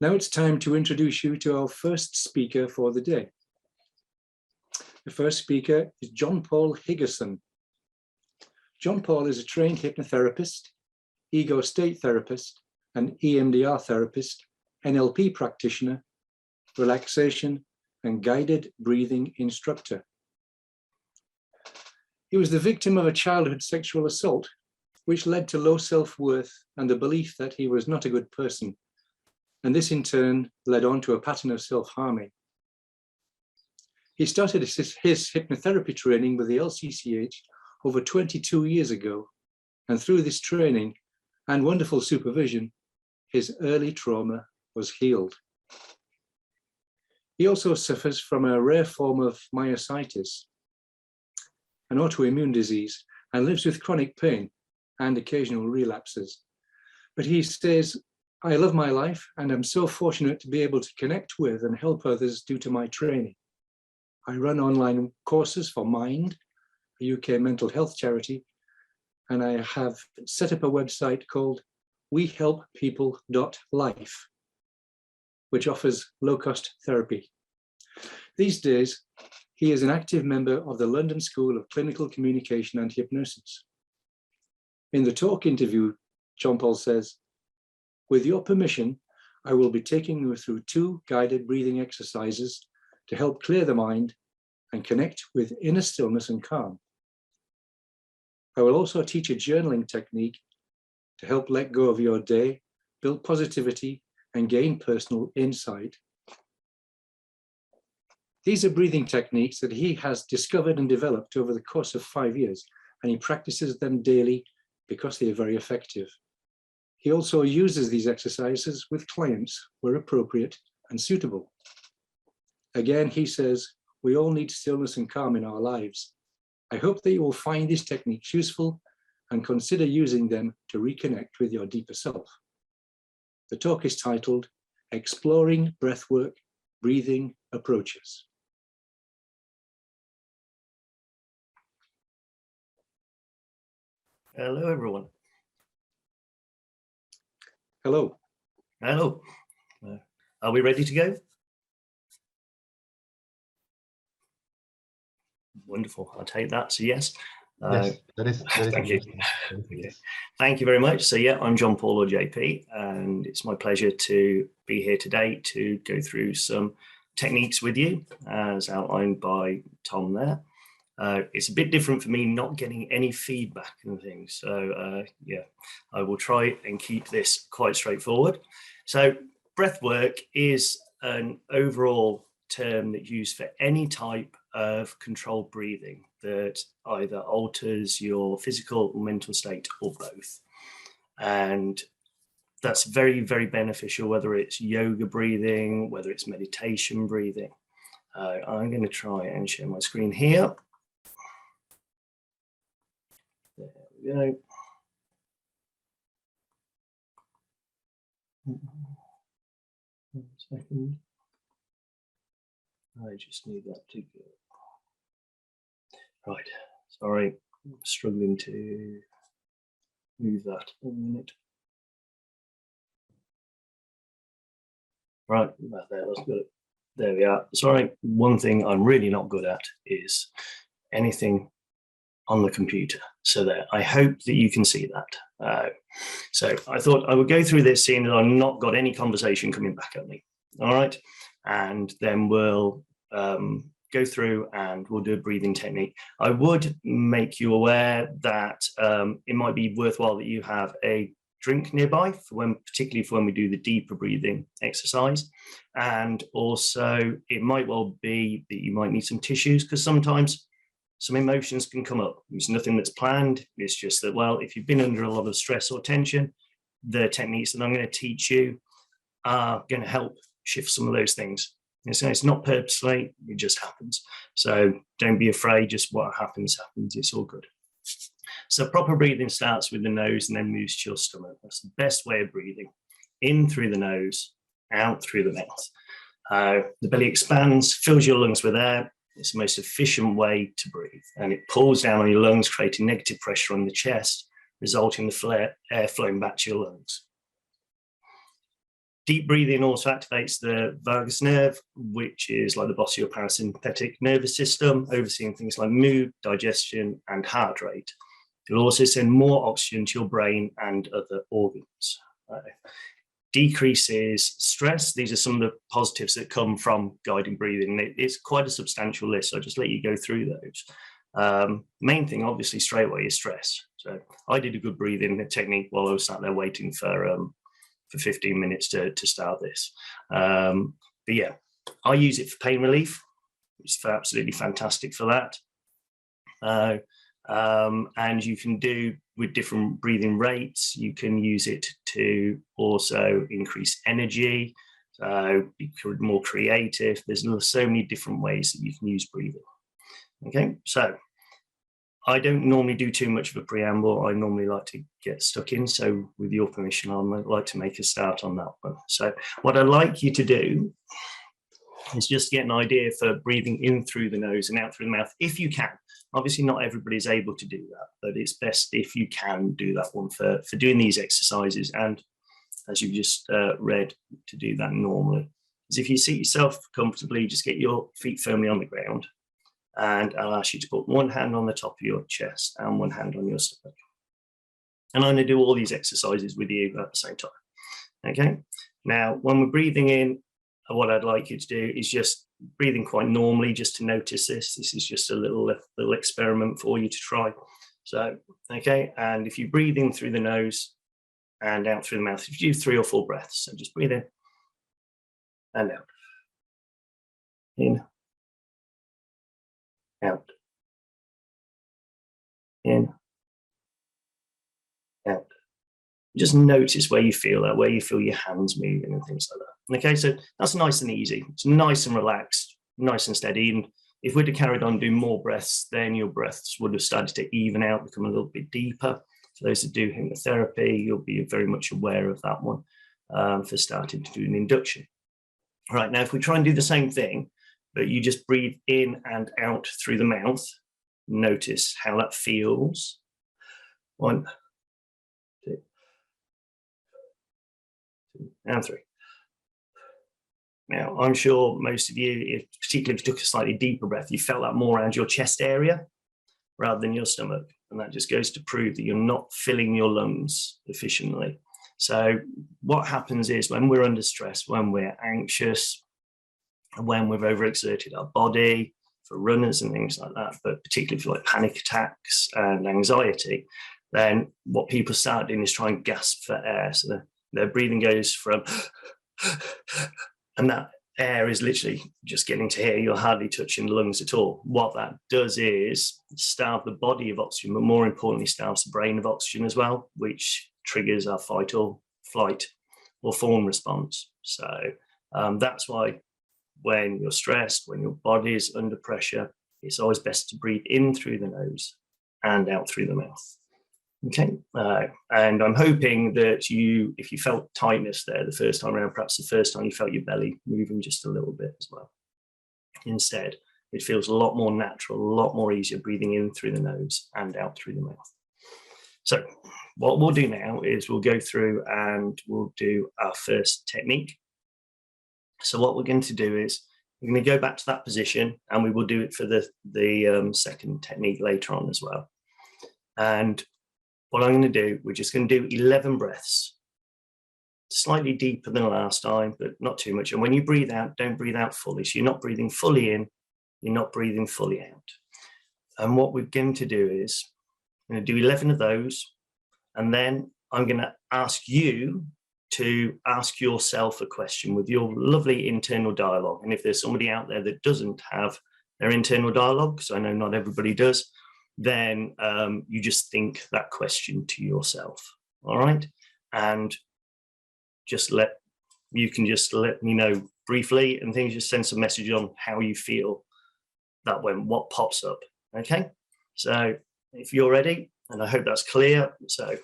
Now it's time to introduce you to our first speaker for the day. The first speaker is John Paul Higgerson. John Paul is a trained hypnotherapist, ego state therapist, and EMDR therapist, NLP practitioner, relaxation, and guided breathing instructor. He was the victim of a childhood sexual assault, which led to low self-worth and the belief that he was not a good person. And this in turn led on to a pattern of self-harming. He started his hypnotherapy training with the LCCH over 22 years ago. And through this training and wonderful supervision, his early trauma was healed. He also suffers from a rare form of myositis, an autoimmune disease, and lives with chronic pain and occasional relapses. But he says, "I love my life and I'm so fortunate to be able to connect with and help others due to my training. I run online courses for Mind, a UK mental health charity, and I have set up a website called wehelppeople.life, which offers low-cost therapy. These days, he is an active member of the London School of Clinical Communication and Hypnosis. In the talk interview, John Paul says, "With your permission, I will be taking you through 2 guided breathing exercises to help clear the mind and connect with inner stillness and calm. I will also teach a journaling technique to help let go of your day, build positivity, and gain personal insight." These are breathing techniques that he has discovered and developed over the course of 5 years, and he practices them daily because they are very effective. He also uses these exercises with clients where appropriate and suitable. Again, he says, we all need stillness and calm in our lives. I hope that you will find these techniques useful and consider using them to reconnect with your deeper self. The talk is titled, Exploring Breathwork, Breathing Approaches. Hello, everyone. Hello. Hello. Are we ready to go? Wonderful. I'll take that. So yes. Yes, that is thank you. Thank you very much. So yeah, I'm John Paul or JP, and it's my pleasure to be here today to go through some techniques with you as outlined by Tom there. It's a bit different for me not getting any feedback and things. So yeah, I will try and keep this quite straightforward. So breathwork is an overall term that's used for any type of controlled breathing that either alters your physical or mental state or both. And that's very, very beneficial, whether it's yoga breathing, whether it's meditation breathing. I'm going to try and share my screen here. There we go. One second. I just need that to go. Right, sorry, I'm struggling to move that. 1 minute. Right, there, that's good. There we are. Sorry, one thing I'm really not good at is anything on the computer. So there, I hope that you can see that. So I thought I would go through this, seeing that I've not got any conversation coming back at me. All right, and then we'll go through and we'll do a breathing technique. I would make you aware that it might be worthwhile that you have a drink nearby for when, particularly for when we do the deeper breathing exercise. And also it might well be that you might need some tissues, because sometimes some emotions can come up. It's nothing that's planned. It's just that, well, if you've been under a lot of stress or tension, the techniques that I'm going to teach you are going to help shift some of those things. And so it's not purposely, it just happens. So don't be afraid, just what happens, happens. It's all good. So proper breathing starts with the nose and then moves to your stomach. That's the best way of breathing. In through the nose, out through the mouth. The belly expands, fills your lungs with air. It's the most efficient way to breathe. And it pulls down on your lungs, creating negative pressure on the chest, resulting in the air flowing back to your lungs. Deep breathing also activates the vagus nerve, which is like the boss of your parasympathetic nervous system, overseeing things like mood, digestion, and heart rate. It'll also send more oxygen to your brain and other organs. Decreases stress. These are some of the positives that come from guided breathing. It's quite a substantial list, so I'll just let you go through those. Main thing, obviously, straight away is stress. So I did a good breathing technique while I was sat there waiting for 15 minutes to start this. But yeah, I use it for pain relief. It's absolutely fantastic for that. And you can do with different breathing rates. You can use it to also increase energy, be more creative. There's so many different ways that you can use breathing. Okay, so I don't normally do too much of a preamble. I normally like to get stuck in. So with your permission, I'd like to make a start on that one. So what I'd like you to do is just get an idea for breathing in through the nose and out through the mouth, if you can. Obviously, not everybody's able to do that, but it's best if you can do that one for doing these exercises. And as you've just read, to do that normally. Is if you seat yourself comfortably, just get your feet firmly on the ground. And I'll ask you to put one hand on the top of your chest and one hand on your stomach. And I'm going to do all these exercises with you at the same time. Okay. Now, when we're breathing in, what I'd like you to do is just breathing quite normally, just to notice this. This is just a little experiment for you to try. So, okay. And if you breathe in through the nose and out through the mouth, if you do 3 or 4 breaths, so just breathe in and out. In. Out. In. Out. Just notice where you feel that, where you feel your hands moving and things like that. Okay, so that's nice and easy. It's nice and relaxed, nice and steady. And if we'd have carried on doing more breaths, then your breaths would have started to even out, become a little bit deeper. For those that do hypnotherapy, you'll be very much aware of that one for starting to do an induction. All right, now if we try and do the same thing, but you just breathe in and out through the mouth, notice how that feels. 1, 2, and 3. Now, I'm sure most of you, particularly if you took a slightly deeper breath, you felt that more around your chest area rather than your stomach. And that just goes to prove that you're not filling your lungs efficiently. So what happens is when we're under stress, when we're anxious, when we've overexerted our body, for runners and things like that, but particularly for like panic attacks and anxiety, then what people start doing is try and gasp for air. So their breathing goes from and that air is literally just getting to here. You're hardly touching the lungs at all. What that does is starve the body of oxygen, but more importantly, starves the brain of oxygen as well, which triggers our fight or flight or fawn response. So that's why when you're stressed, when your body is under pressure, it's always best to breathe in through the nose and out through the mouth. Okay, and I'm hoping that if you felt tightness there the first time around, perhaps the first time you felt your belly moving just a little bit as well. Instead, it feels a lot more natural, a lot more easier breathing in through the nose and out through the mouth. So what we'll do now is we'll go through and we'll do our first technique. So what we're going to do is we're going to go back to that position, and we will do it for the second technique later on as well. And what I'm going to do, we're just going to do 11 breaths, slightly deeper than last time, but not too much. And when you breathe out, don't breathe out fully. So you're not breathing fully in, you're not breathing fully out. And what we're going to do is, I'm going to do 11 of those, and then I'm going to ask you to ask yourself a question with your lovely internal dialogue. And if there's somebody out there that doesn't have their internal dialogue, because I know not everybody does, then you just think that question to yourself. All right. And you can just let me know briefly, and things, just send some message on how you feel that when what pops up. Okay. So if you're ready, and I hope that's clear. So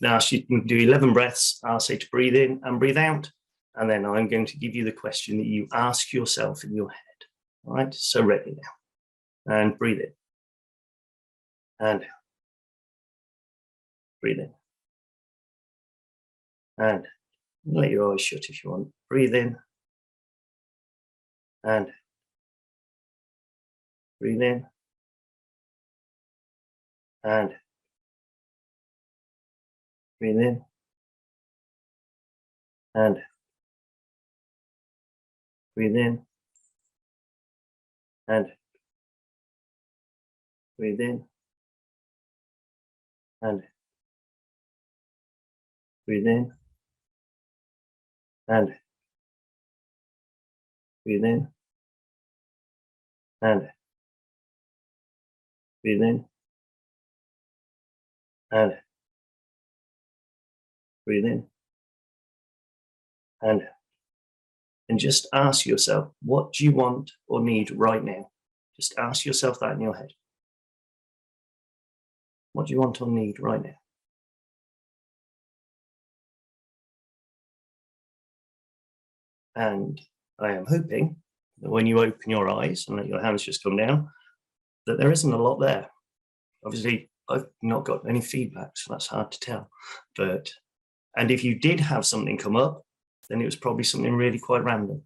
now you can do 11 breaths. I'll say to breathe in and breathe out. And then I'm going to give you the question that you ask yourself in your head. All right. So ready now. And breathe in. And out. Breathe in. And Let your eyes shut if you want. Breathe in and breathe in and breathe in and breathe in and breathe in and breathe in and breathe in and breathe in and breathe in and just ask yourself, what do you want or need right now? Just ask yourself that in your head. What do you want or need right now? And I am hoping that when you open your eyes and let your hands just come down, that there isn't a lot there. Obviously, I've not got any feedback, so that's hard to tell. And if you did have something come up, then it was probably something really quite random.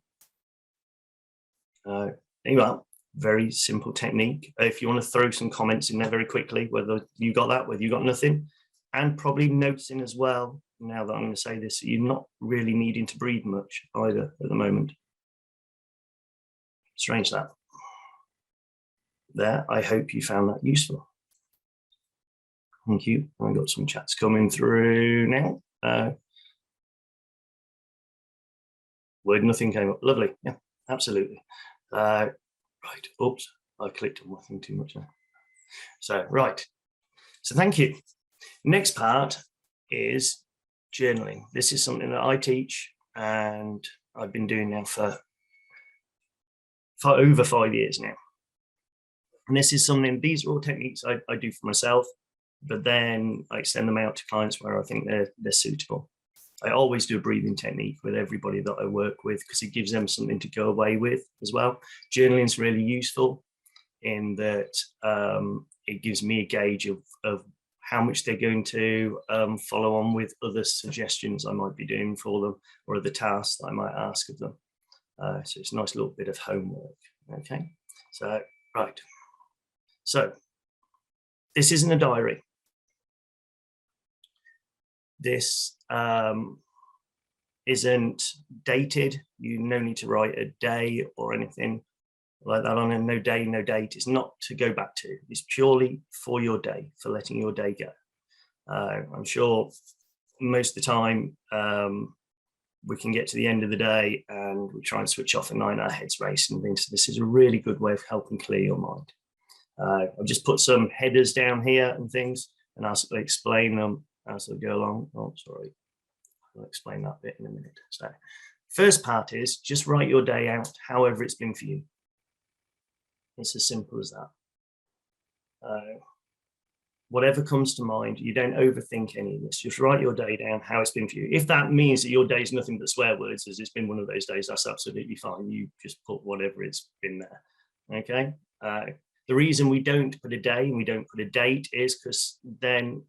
Anyway, very simple technique. If you want to throw some comments in there very quickly, whether you got that, whether you got nothing, and probably noticing as well, now that I'm going to say this, you're not really needing to breathe much either at the moment. Strange that. There, I hope you found that useful. Thank you. I've got some chats coming through now. Word nothing came up. Lovely. Yeah, absolutely. Right. Oops, I clicked on one thing too much now. So, right. So thank you. Next part is journaling. This is something that I teach and I've been doing now for over 5 years now. And this is something, these are all techniques I do for myself, but then I extend them out to clients where I think they're suitable. I always do a breathing technique with everybody that I work with because it gives them something to go away with as well. Journaling is really useful in that it gives me a gauge of how much they're going to follow on with other suggestions I might be doing for them or other tasks that I might ask of them. So it's a nice little bit of homework. Okay, so right. So this isn't a diary. This isn't dated. You no need to write a day or anything like that on it. No day, no date. It's not to go back to. It's purely for your day, for letting your day go. I'm sure most of the time we can get to the end of the day and we try and switch off at night, our heads racing and things. So this is a really good way of helping clear your mind. I've just put some headers down here and things, and I'll explain them as I go along. Oh, sorry. I'll explain that bit in a minute. So first part is just write your day out however it's been for you. It's as simple as that. Whatever comes to mind, you don't overthink any of this. Just write your day down how it's been for you. If that means that your day is nothing but swear words, as it's been one of those days, that's absolutely fine. You just put whatever it's been there. Okay. The reason we don't put a day and we don't put a date is because then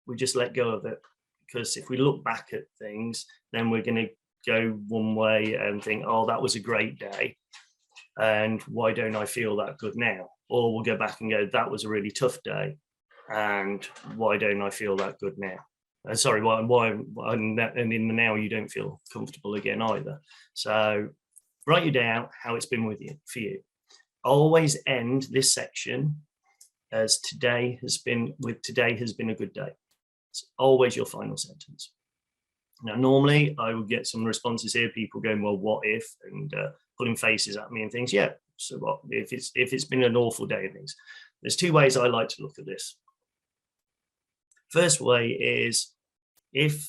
we just let go of it. Because if we look back at things, then we're going to go one way and think, oh, that was a great day. And why don't I feel that good now? Or we'll go back and go, that was a really tough day. And why don't I feel that good now? Sorry, why and in the now you don't feel comfortable again either. So write you down how it's been with you for you. Always end this section as today has been a good day. It's always your final sentence. Now, normally I would get some responses here, people going, well, what if, and putting faces at me and things. Yeah, so what if it's been an awful day and things? There's two ways I like to look at this. First way is if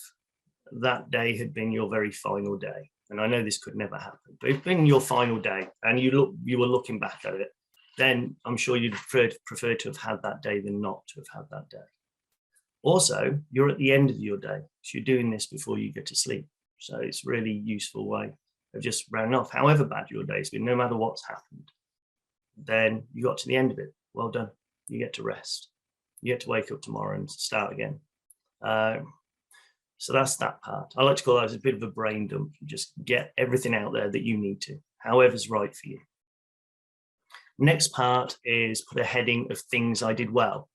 that day had been your very final day, and I know this could never happen, but if it's been your final day and you were looking back at it, then I'm sure you'd prefer to have had that day than not to have had that day. Also, you're at the end of your day, so you're doing this before you go to sleep. So it's a really useful way of just rounding off. However bad your day's been, no matter what's happened, then you got to the end of it. Well done. You get to rest. You get to wake up tomorrow and start again. So that's that part. I like to call that as a bit of a brain dump. You just get everything out there that you need to, however's right for you. Next part is put a heading of things I did well.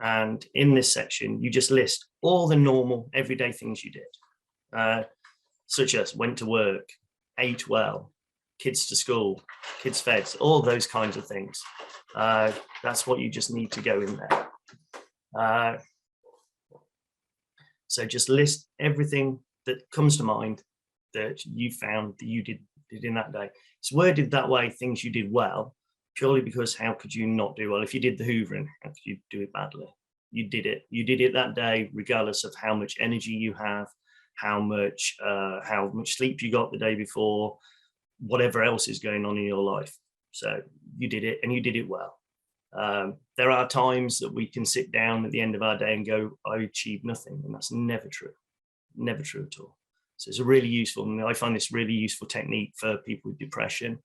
And in this section, you just list all the normal everyday things you did, such as went to work, ate well, kids to school, kids fed, all those kinds of things. That's what you just need to go in there. So just list everything that comes to mind that you found that you did in that day. It's worded that way, things you did well, purely because how could you not do well? If you did the hoovering, how could you do it badly? You did it. You did it that day, regardless of how much energy you have, how much sleep you got the day before, whatever else is going on in your life. So you did it, and you did it well. There are times that we can sit down at the end of our day and go, I achieved nothing, and that's never true. Never true at all. So it's a really useful, and I find this really useful technique for people with depression,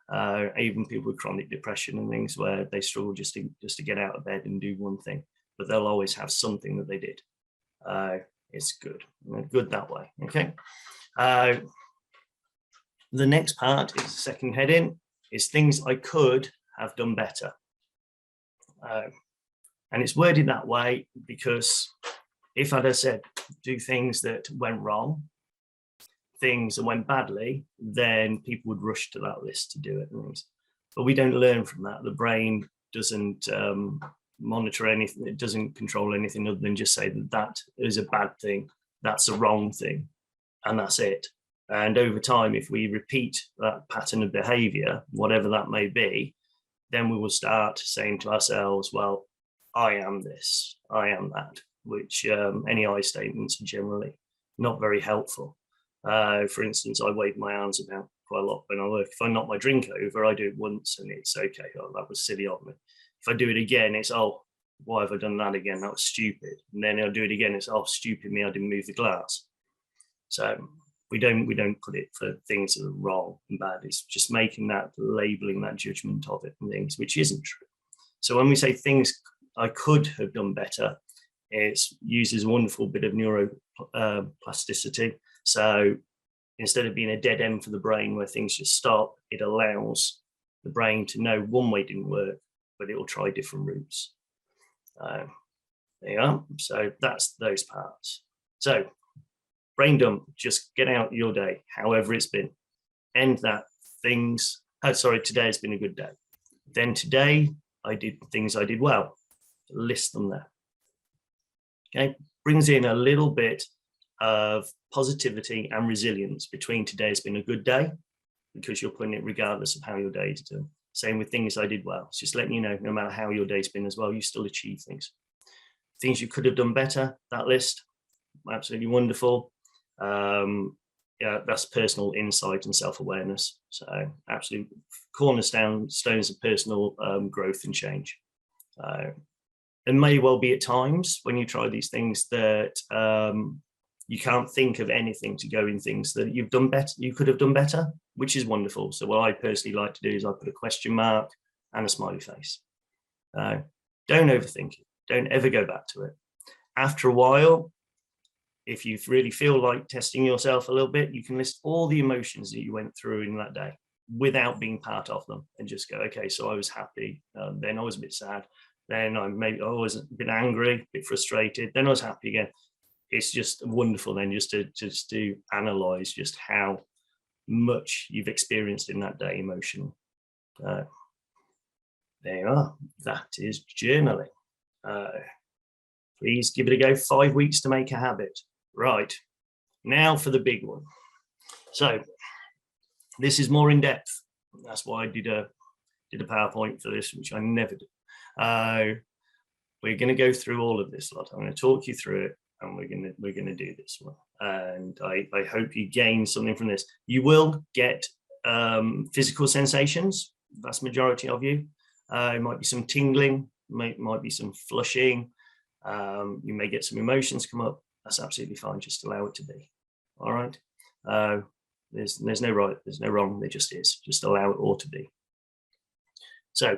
even people with chronic depression and things where they struggle just to get out of bed and do one thing, but they'll always have something that they did. It's good that way. Okay. The next part is the second heading, is things I could have done better. And it's worded that way because if I'd have said do things that went wrong, things that went badly, then people would rush to that list to do it. But we don't learn from that. The brain doesn't monitor anything. It doesn't control anything other than just say that that is a bad thing, that's a wrong thing, and that's it. And over time, if we repeat that pattern of behavior, whatever that may be, then we will start saying to ourselves, well, I am this, I am that, which any I statements are generally not very helpful. For instance, I wave my arms about quite a lot when I work. If I knock my drink over, I do it once and it's okay. Oh, that was silly of me. If I do it again, it's, oh, why have I done that again? That was stupid. And then I'll do it again. It's, oh, stupid me, I didn't move the glass. So we don't put it for things that are wrong and bad. It's just making that, labeling that judgment of it and things, which isn't true. So when we say things I could have done better, it uses a wonderful bit of neuroplasticity. So instead of being a dead end for the brain where things just stop, it allows the brain to know one way didn't work, but it will try different routes. There you are. So that's those parts. So brain dump, just get out your day, however it's been. End that today has been a good day. Then today I did things I did well. List them there. Okay, brings in a little bit of positivity and resilience between today has been a good day, because you're putting it regardless of how your day is doing. Same with things I did well. It's just letting you know, no matter how your day's been as well, you still achieve things. Things you could have done better, that list, absolutely wonderful. Yeah, that's personal insight and self-awareness. So absolutely cornerstones of personal growth and change. There may well be at times when you try these things that you can't think of anything to go in things that you've done better, you could have done better, which is wonderful. So what I personally like to do is I put a question mark and a smiley face. Don't overthink it. Don't ever go back to it. After a while, if you really feel like testing yourself a little bit, you can list all the emotions that you went through in that day without being part of them, and just go, okay, so I was happy, then I was a bit sad, then I was a bit angry, a bit frustrated, then I was happy again. It's just wonderful then just to analyze just how much you've experienced in that day emotionally. There you are. That is journaling. Please give it a go. 5 weeks to make a habit. Right, now for the big one. So this is more in depth. That's why I did a PowerPoint for this, which I never do. We're going to go through all of this lot. I'm going to talk you through it, and we're going to do this one. And I hope you gain something from this. You will get physical sensations. Vast majority of you. It might be some tingling. Might be some flushing. You may get some emotions come up. That's absolutely fine. Just allow it to be. All right. There's no right. There's no wrong. There just is. Just allow it all to be. So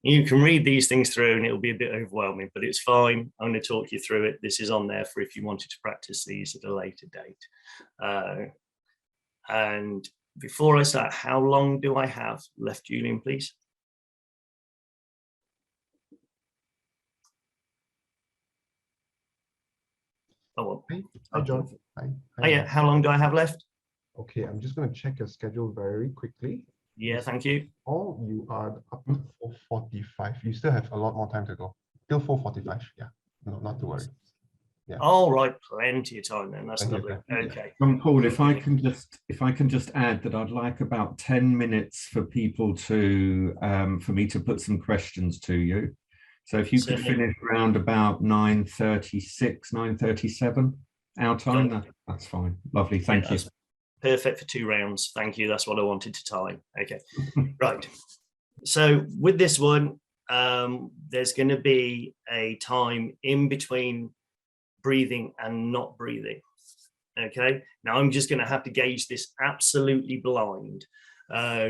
You can read these things through and it'll be a bit overwhelming, but it's fine. I'm going to talk you through it. This is on there for if you wanted to practice these at a later date. And before I start, how long do I have left, Julian, please? Oh, well. Hi, John. Hi. Oh, yeah. How long do I have left? Okay, I'm just going to check your schedule very quickly. Yeah, thank you. Oh, you are up to 4:45. You still have a lot more time to go. Till 4:45. Yeah, no, not to worry. Yeah. All right, plenty of time then. That's lovely. Okay. Paul, if I can just add that I'd like about 10 minutes for people to for me to put some questions to you. So if you could finish around about 9:36, 9:37 our time, that's fine. Lovely, thank you. Perfect for 2 rounds. Thank you. That's what I wanted to time. Okay, right. So with this one, there's going to be a time in between breathing and not breathing. Okay, now I'm just going to have to gauge this absolutely blind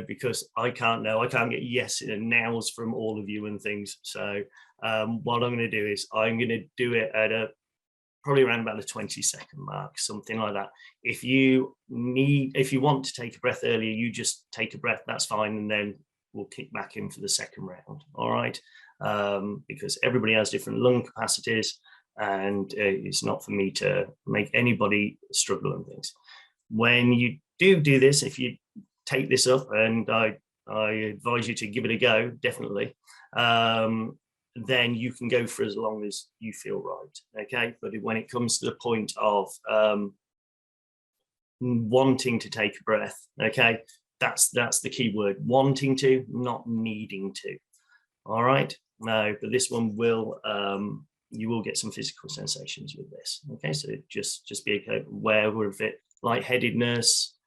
because I can't get yes and nows from all of you and things. So what I'm going to do is I'm going to do it at probably around about the 20-second mark, something like that. If you want to take a breath earlier, you just take a breath, that's fine, and then we'll kick back in for the second round. All right, because everybody has different lung capacities, and it's not for me to make anybody struggle and things. When you do this, if you take this up, and I advise you to give it a go, definitely, then you can go for as long as you feel right. Okay, but when it comes to the point of wanting to take a breath, okay, that's the key word: wanting to, not needing to. All right, no, but this one will you will get some physical sensations with this. Okay, so just be aware of it. Lightheadedness,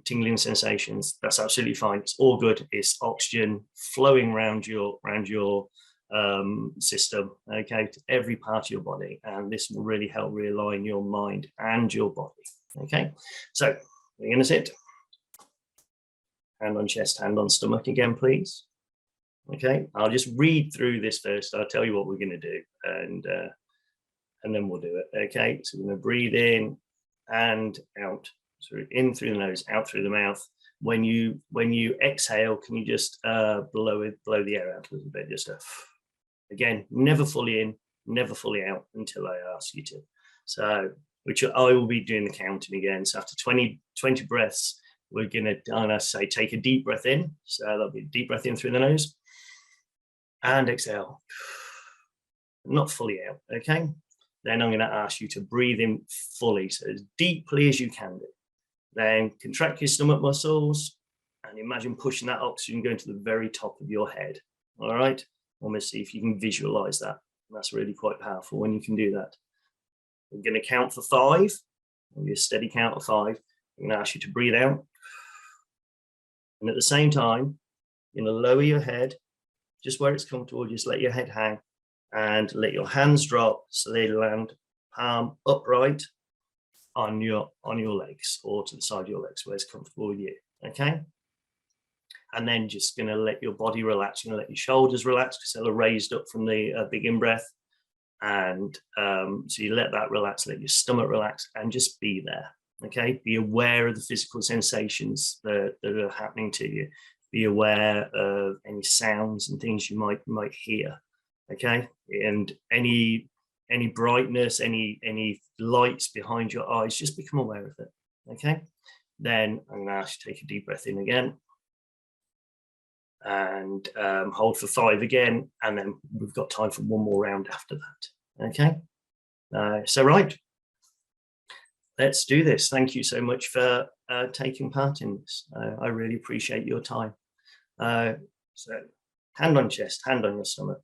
tingling sensations, that's absolutely fine. It's all good. It's oxygen flowing around your system, okay, to every part of your body, and this will really help realign your mind and your body. Okay, so we're going to sit, hand on chest, hand on stomach again, please. Okay, I'll just read through this first. I'll tell you what we're going to do, and then we'll do it. Okay, so we're going to breathe in and out. So in through the nose, out through the mouth. When you exhale, can you just blow the air out a little bit? Just again, never fully in, never fully out until I ask you to. So, which I will be doing the counting again. So after 20 breaths, we're going to say take a deep breath in. So that'll be a deep breath in through the nose and exhale, not fully out. Okay, then I'm going to ask you to breathe in fully, so as deeply as you can do. Then contract your stomach muscles and imagine pushing that oxygen going to the very top of your head. All right, almost see if you can visualize that. That's really quite powerful when you can do that. We're going to count for 5. It'll be a steady count of 5. I'm going to ask you to breathe out, and at the same time, you're going to lower your head just where it's comfortable. Just let your head hang and let your hands drop so they land palm upright on your legs or to the side of your legs where it's comfortable with you. Okay, and then just going to let your body relax. You're going to let your shoulders relax because they're raised up from the big in breath, and so you let that relax, let your stomach relax, and just be there. Okay, be aware of the physical sensations that are happening to you. Be aware of any sounds and things you might hear. Okay, and any brightness, any lights behind your eyes, just become aware of it. Okay, then I'm going to ask you to take a deep breath in again and hold for 5 again, and then we've got time for one more round after that. Okay, so right, let's do this. Thank you so much for taking part in this. I really appreciate your time. So hand on chest, hand on your stomach.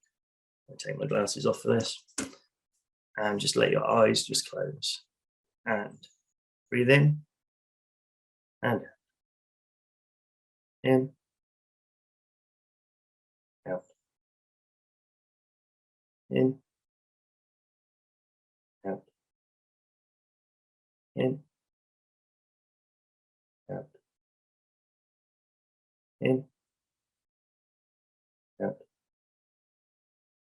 I'll take my glasses off for this, and just let your eyes just close and breathe in and in, out, in, out, in, out, in, out,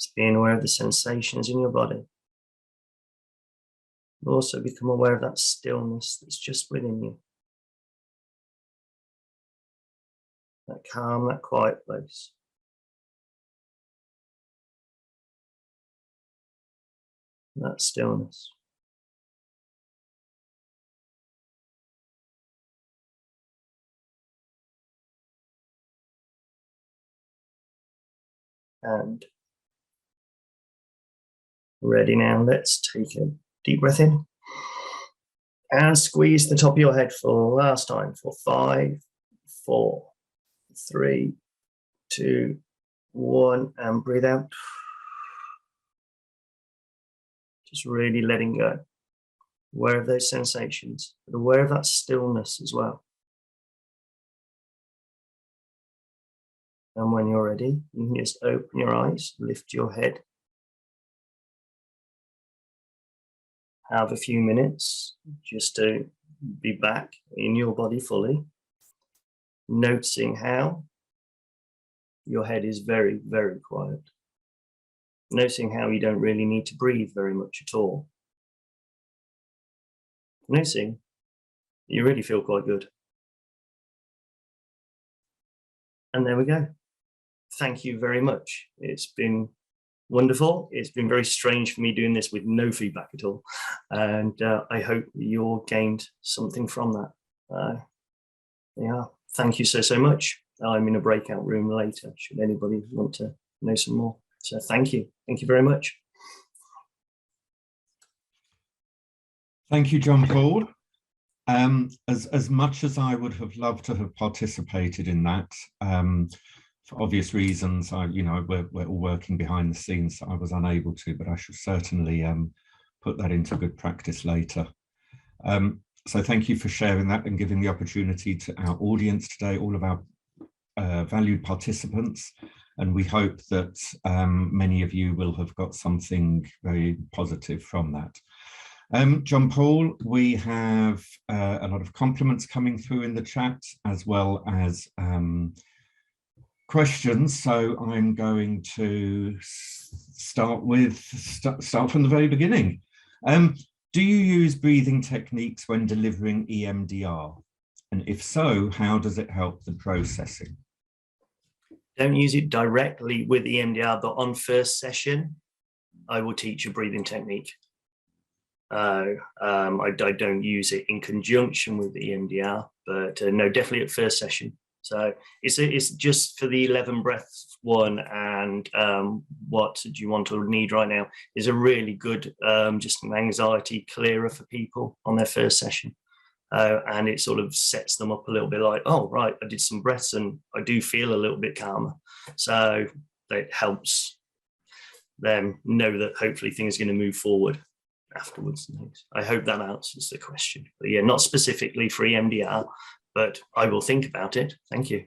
Just being aware of the sensations in your body. Also become aware of that stillness that's just within you. That calm, that quiet place. That stillness. And ready now, let's take a deep breath in. And squeeze the top of your head for last time for 5, 4, 3, 2, 1, and breathe out. Just really letting go. Aware of those sensations, but aware of that stillness as well. And when you're ready, you can just open your eyes, lift your head. Have a few minutes just to be back in your body fully, noticing how your head is very, very quiet. Noticing how you don't really need to breathe very much at all. Noticing you really feel quite good. And there we go. Thank you very much. It's been wonderful. It's been very strange for me doing this with no feedback at all. And I hope you all gained something from that. Yeah, thank you so much. I'm in a breakout room later, should anybody want to know some more. So thank you. Thank you very much. Thank you, John Paul. As much as I would have loved to have participated in that, for obvious reasons, we're all working behind the scenes, so I was unable to, but I shall certainly put that into good practice later. So thank you for sharing that and giving the opportunity to our audience today, all of our valued participants. And we hope that many of you will have got something very positive from that. John Paul, we have a lot of compliments coming through in the chat, as well as questions. So I'm going to start from the very beginning. Do you use breathing techniques when delivering EMDR? And if so, how does it help the processing? Don't use it directly with EMDR, but on first session, I will teach a breathing technique. I don't use it in conjunction with EMDR, but no, definitely at first session. So it's just for the 11 breaths one, and what do you want or need right now is a really good just an anxiety clearer for people on their first session. And it sort of sets them up a little bit like, oh, right, I did some breaths and I do feel a little bit calmer. So it helps them know that hopefully things are going to move forward afterwards. I hope that answers the question. But yeah, not specifically for EMDR, but I will think about it. Thank you.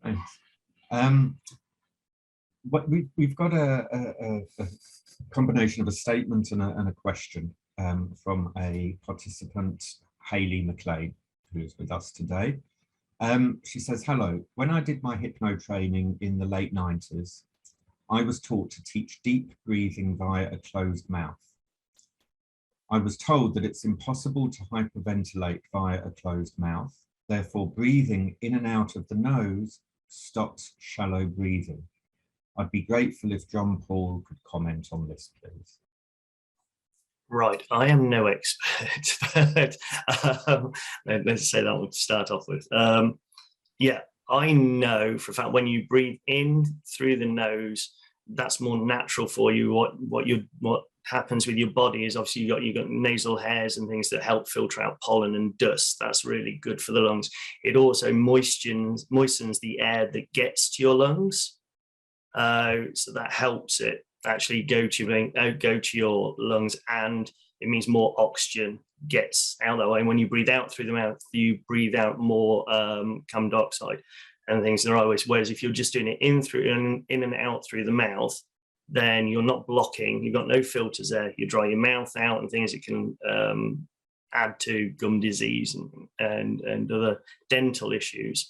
Thanks. We've got a combination of a statement and a question from a participant, Hayley McLean, who's with us today. She says, hello, when I did my hypno training in the late 90s, I was taught to teach deep breathing via a closed mouth. I was told that it's impossible to hyperventilate via a closed mouth. Therefore, breathing in and out of the nose stops shallow breathing. I'd be grateful if John Paul could comment on this, please. Right, I am no expert, but let's say that one to start off with. Yeah, I know for a fact when you breathe in through the nose, that's more natural for you. What happens with your body is obviously you got nasal hairs and things that help filter out pollen and dust. That's really good for the lungs. It also moistens the air that gets to your lungs, so that helps it actually go to your lungs, and it means more oxygen gets out that way. And when you breathe out through the mouth, you breathe out more carbon dioxide and things. Whereas if you're just doing it in and out through the mouth, then you're not blocking. You've got no filters there. You dry your mouth out and things. It can add to gum disease and other dental issues.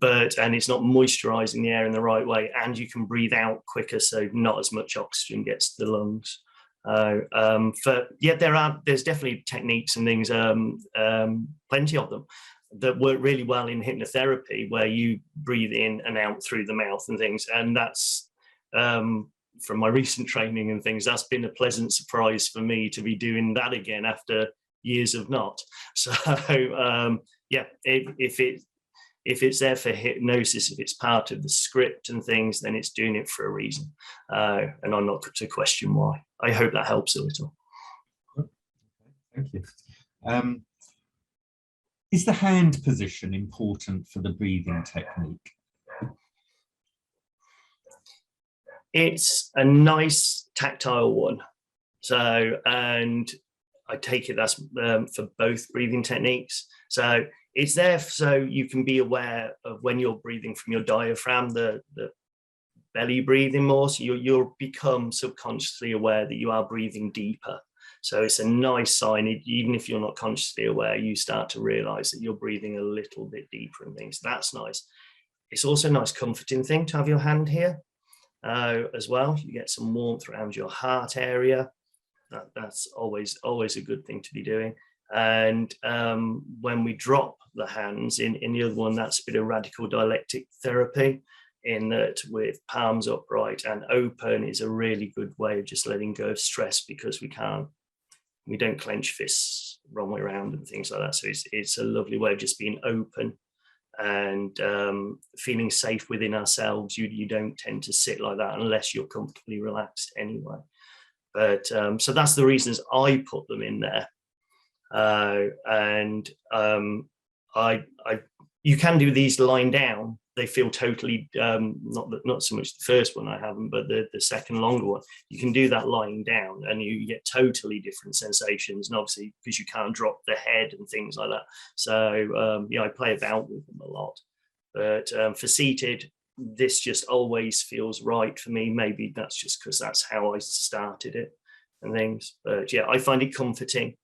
and it's not moisturizing the air in the right way, and you can breathe out quicker, so not as much oxygen gets to the lungs. There's definitely techniques and things, plenty of them, that work really well in hypnotherapy, where you breathe in and out through the mouth and things. And that's, from my recent training and things, that's been a pleasant surprise for me to be doing that again after years of not. So if it's there for hypnosis, if it's part of the script and things, then it's doing it for a reason. And I'm not to question why. I hope that helps a little. Thank you. Is the hand position important for the breathing technique? It's a nice tactile one. So, and I take it that's for both breathing techniques. So it's there so you can be aware of when you're breathing from your diaphragm, the belly breathing more. So you'll become subconsciously aware that you are breathing deeper. So it's a nice sign, even if you're not consciously aware, you start to realize that you're breathing a little bit deeper and things. That's nice. It's also a nice comforting thing to have your hand here as well. You get some warmth around your heart area. That's always a good thing to be doing. And when we drop the hands in the other one, that's a bit of radical dialectic therapy, in that with palms upright and open is a really good way of just letting go of stress, because we don't clench fists wrong way around and things like that. So it's a lovely way of just being open and feeling safe within ourselves. You don't tend to sit like that unless you're comfortably relaxed anyway. But so that's the reasons I put them in there. You can do these lying down. They feel totally not so much the first one I haven't, but the second longer one. You can do that lying down, and you get totally different sensations. And obviously, because you can't drop the head and things like that. So I play about with them a lot. But for seated, this just always feels right for me. Maybe that's just because that's how I started it and things. But yeah, I find it comforting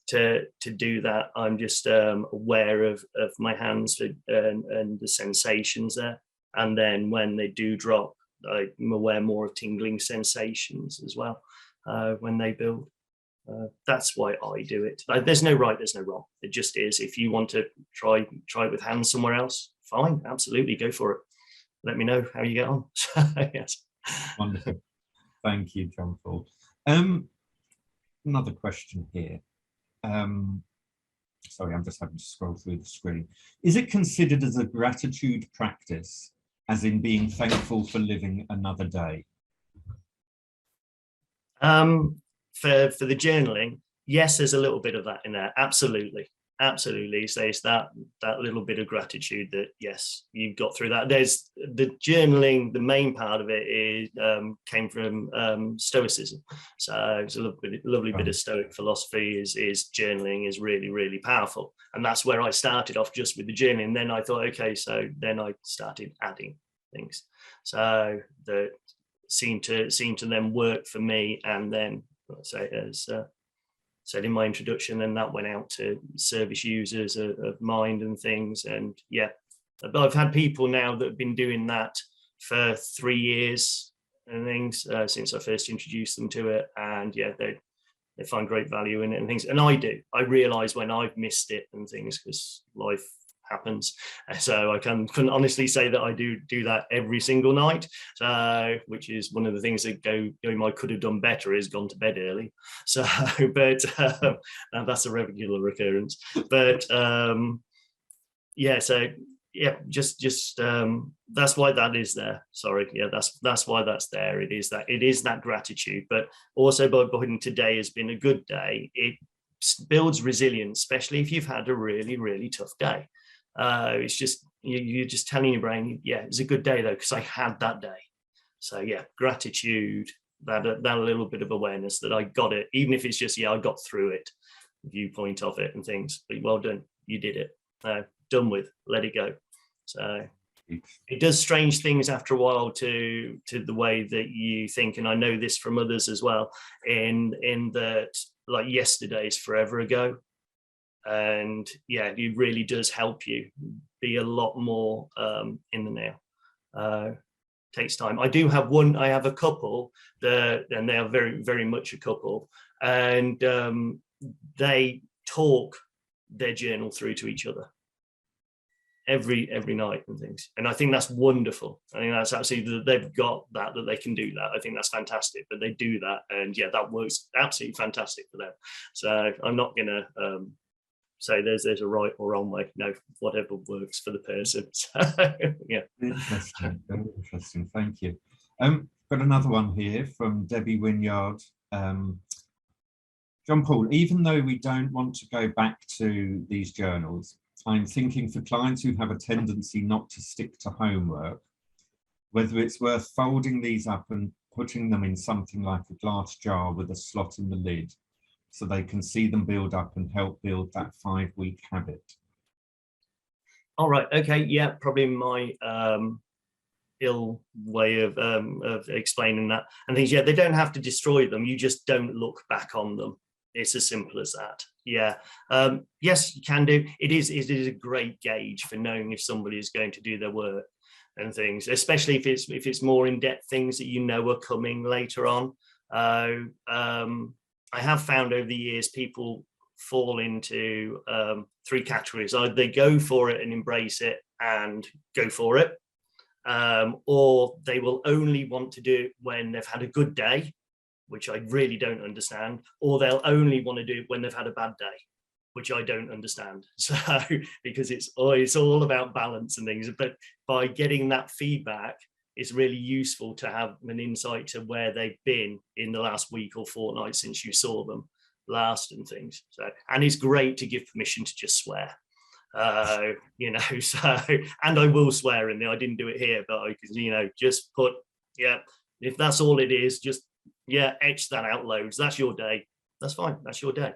to do that. I'm just aware of my hands and the sensations there. And then when they do drop, I'm aware more of tingling sensations as well when they build. That's why I do it. There's no right, there's no wrong. It just is. If you want to try it with hands somewhere else, fine, absolutely, go for it. Let me know how you get on. Yes. Wonderful. Thank you, John Paul. Another question here. Sorry, I'm just having to scroll through the screen. Is it considered as a gratitude practice, as in being thankful for living another day? For the journaling, yes, there's a little bit of that in there. Absolutely. So it's that little bit of gratitude that, yes, you've got through that. There's the journaling, the main part of it came from Stoicism. So it's a lovely bit of Stoic philosophy is journaling is really, really powerful. And that's where I started off, just with the journaling. Then I thought, okay, so then I started adding things. So that seemed to then work for me. And then, let's say, as said in my introduction, and that went out to service users of Mind and things. And yeah, I've had people now that have been doing that for 3 years and things since I first introduced them to it. And yeah, they find great value in it and things. And I realize when I've missed it and things, because life happens. So I couldn't honestly say that I do that every single night, which is one of the things that I could have done better, is gone to bed early. So but that's a regular occurrence. But yeah, so yeah, just that's why that is there. Sorry, yeah, that's why that's there. It is that gratitude, but also by putting today has been a good day, it builds resilience, especially if you've had a really, really tough day. It's just you're just telling your brain, yeah, it's a good day though, because I had that day. So yeah, gratitude, that little bit of awareness that I got it, even if it's just, yeah, I got through it, viewpoint of it and things. But well done, you did it. Done with, let it go. So it does strange things after a while to the way that you think, and I know this from others as well, in that, like, yesterday's forever ago. And yeah, it really does help you be a lot more in the now. Takes time. I have a couple that, and they are very, very much a couple, and they talk their journal through to each other every night and things. And I think that's wonderful. I think that's absolutely, they've got that they can do that. I think that's fantastic, but they do that, and yeah, that works absolutely fantastic for them. So I'm not gonna say there's a right or wrong way. No, whatever works for the person. So, yeah. Interesting, very interesting. Thank you. Got another one here from Debbie Wynyard. John Paul, even though we don't want to go back to these journals, I'm thinking for clients who have a tendency not to stick to homework, whether it's worth folding these up and putting them in something like a glass jar with a slot in the lid, so they can see them build up and help build that 5-week habit. All right. Okay. Yeah. Probably my ill way of explaining that and things. Yeah. They don't have to destroy them. You just don't look back on them. It's as simple as that. Yeah. Yes, you can do. It is a great gauge for knowing if somebody is going to do their work and things, especially if it's more in-depth things that you know are coming later on. I have found over the years people fall into 3 categories. Either they go for it and embrace it and go for it, or they will only want to do it when they've had a good day, which I really don't understand, or they'll only want to do it when they've had a bad day, which I don't understand. So, because it's all about balance and things, but by getting that feedback, it's really useful to have an insight to where they've been in the last week or fortnight since you saw them last and things. So, and it's great to give permission to just swear, you know, so, and I will swear in there. I didn't do it here, but I can, you know, just put, yeah, if that's all it is, just, yeah, etch that out loads. That's your day. That's fine. That's your day.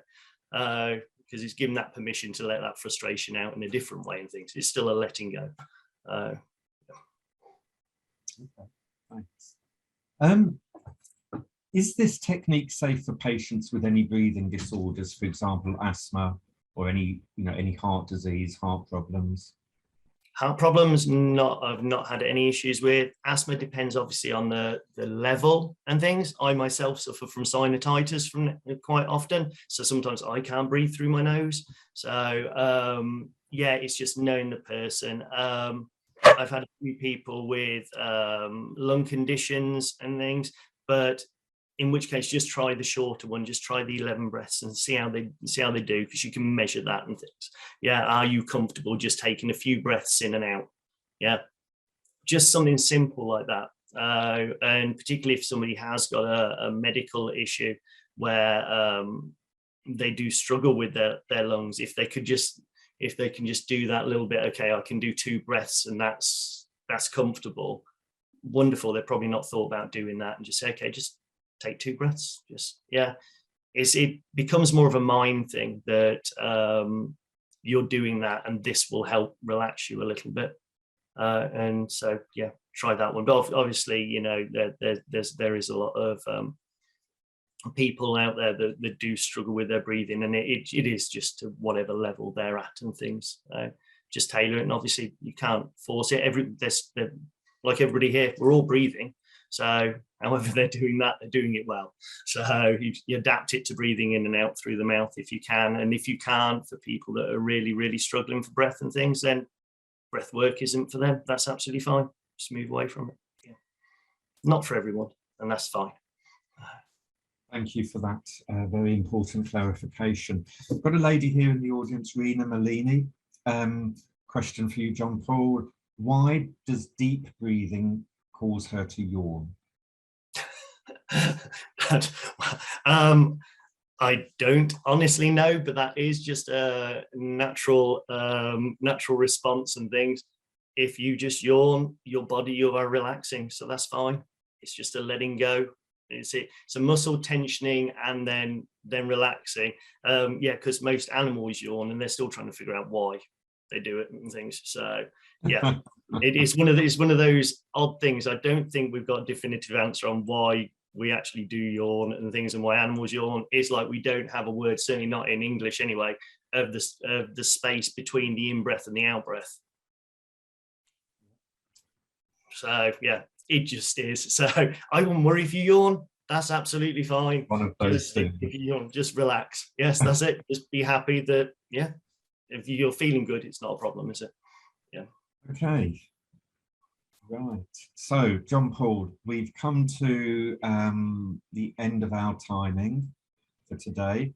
Because it's given that permission to let that frustration out in a different way and things. It's still a letting go. Okay, thanks. Is this technique safe for patients with any breathing disorders, for example, asthma or any heart disease, heart problems? Heart problems, I've not had any issues with. Asthma depends obviously on the level and things. I myself suffer from sinusitis from quite often, so sometimes I can't breathe through my nose. So yeah, it's just knowing the person. I've had a few people with lung conditions and things, but in which case just try the shorter one, just try the 11 breaths and see how they do, because you can measure that and things. Yeah, are you comfortable just taking a few breaths in and out? Yeah, just something simple like that. And particularly if somebody has got a medical issue where they do struggle with their lungs, if they can just do that little bit, okay, I can do 2 breaths and that's comfortable, wonderful. They've probably not thought about doing that, and just say, okay, just take 2 breaths. Just, yeah, it becomes more of a mind thing that you're doing that and this will help relax you a little bit. And so, yeah, try that one. But obviously, you know, there is a lot of people out there that do struggle with their breathing, and it is just to whatever level they're at and things. Just tailor it, and obviously you can't force it. Like everybody here, we're all breathing. So however they're doing that, they're doing it well. So you adapt it to breathing in and out through the mouth if you can. And if you can't, for people that are really, really struggling for breath and things, then breath work isn't for them. That's absolutely fine. Just move away from it. Yeah. Not for everyone, and that's fine. Thank you for that very important clarification. I've got a lady here in the audience, Rena Malini. Question for you, John Paul. Why does deep breathing cause her to yawn? I don't honestly know, but that is just a natural response and things. If you just yawn, your body, you are relaxing, so that's fine. It's just a letting go. It's a muscle tensioning and then relaxing. Yeah, because most animals yawn and they're still trying to figure out why they do it and things. So yeah, it's one of those odd things. I don't think we've got a definitive answer on why we actually do yawn and things, and why animals yawn. It's like we don't have a word, certainly not in English anyway, of the space between the in-breath and the out-breath. So yeah, it just is. So I wouldn't worry if you yawn. That's absolutely fine. One of those things. If you yawn, just relax. Yes, that's it. Just be happy that, yeah, if you're feeling good, it's not a problem, is it? Yeah. Okay. Right. So, John Paul, we've come to the end of our timing for today.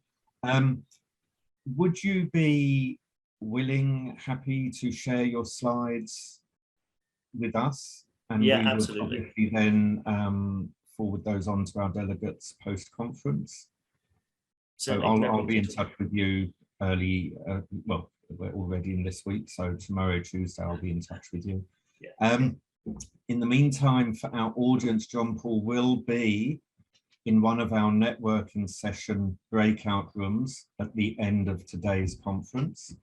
Would you be happy to share your slides with us? And yeah, we absolutely. will obviously then forward those on to our delegates post-conference. So I'll be in touch with you early, well, we're already in this week, so tomorrow, Tuesday, I'll be in touch with you. Yeah. In the meantime, for our audience, John Paul will be in one of our networking session breakout rooms at the end of today's conference.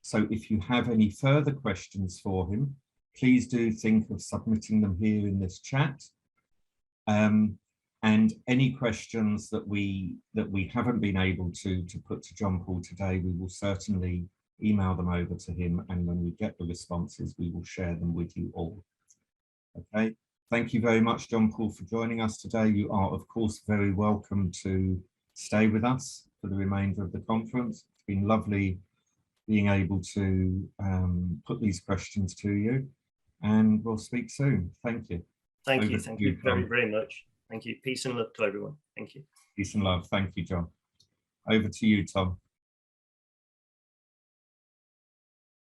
So if you have any further questions for him, please do think of submitting them here in this chat. And any questions that we haven't been able to put to John Paul today, we will certainly email them over to him, and when we get the responses, we will share them with you all. Okay, thank you very much, John Paul, for joining us today. You are, of course, very welcome to stay with us for the remainder of the conference. It's been lovely being able to put these questions to you, and we'll speak soon. Thank you. Thank you. Thank you very, very much. Thank you. Peace and love to everyone. Thank you. Peace and love. Thank you, John. Over to you, Tom.